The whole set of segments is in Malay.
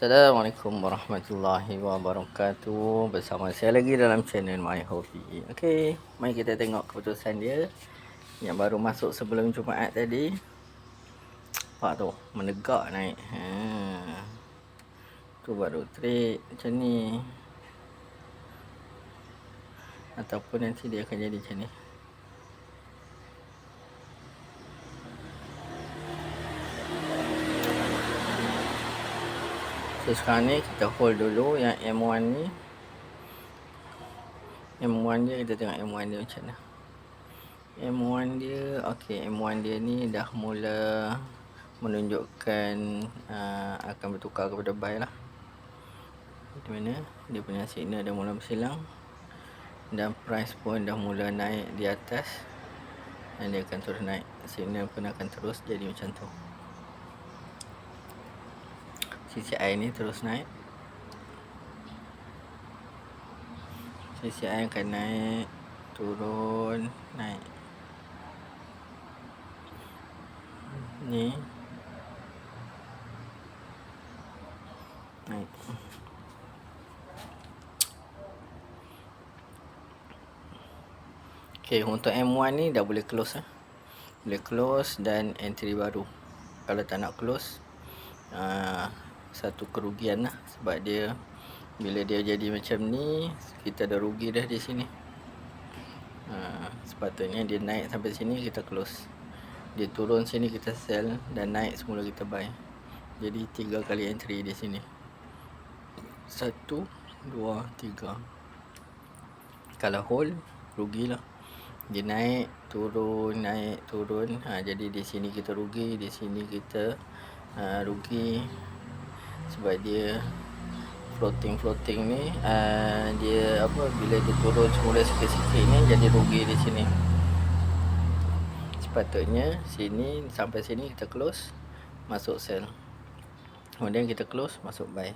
Assalamualaikum warahmatullahi wabarakatuh. Bersama saya lagi dalam channel My Hobby. Okey, mari kita tengok keputusan dia yang baru masuk sebelum Jumaat tadi. Nampak tu, menegak naik. Tu baru trik macam ni. Ataupun nanti dia akan jadi macam ni. So sekarang ni kita hold dulu yang M1 ni. M1 dia, kita tengok M1 dia macam mana. M1 dia, okey, M1 dia ni dah mula menunjukkan akan bertukar kepada buy lah. Di mana dia punya signal dah mula bersilang dan price pun dah mula naik di atas, dan dia akan terus naik. Signal pun akan terus jadi macam tu. CCI ni terus naik. CCI akan naik, turun, naik. Ni naik. Okey, untuk M1 ni dah boleh close lah. Boleh close dan entry baru. Kalau tak nak close, satu kerugian lah. Sebab dia, bila dia jadi macam ni, kita dah rugi dah di sini. Sepatutnya dia naik sampai sini kita close, dia turun sini kita sell, dan naik semula kita buy. Jadi 3 kali entry di sini. 1, 2, 3. Kalau hold, rugilah. Dia naik, turun, naik, turun. Jadi di sini kita rugi, di sini kita rugi. Sebab dia floating ni, dia apa, bila dia turun semula sikit-sikit ni, jadi rugi di sini. Sepatutnya sini sampai sini kita close, masuk sell. Kemudian kita close, masuk buy.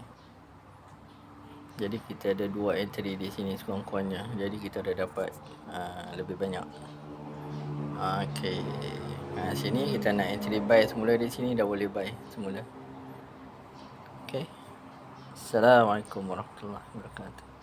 Jadi kita ada 2 entry di sini sekurang-kurangnya. Jadi kita dah dapat lebih banyak. Okey. Sini kita nak entry buy semula, di sini dah boleh buy semula. Okey. Assalamualaikum warahmatullahi wabarakatuh.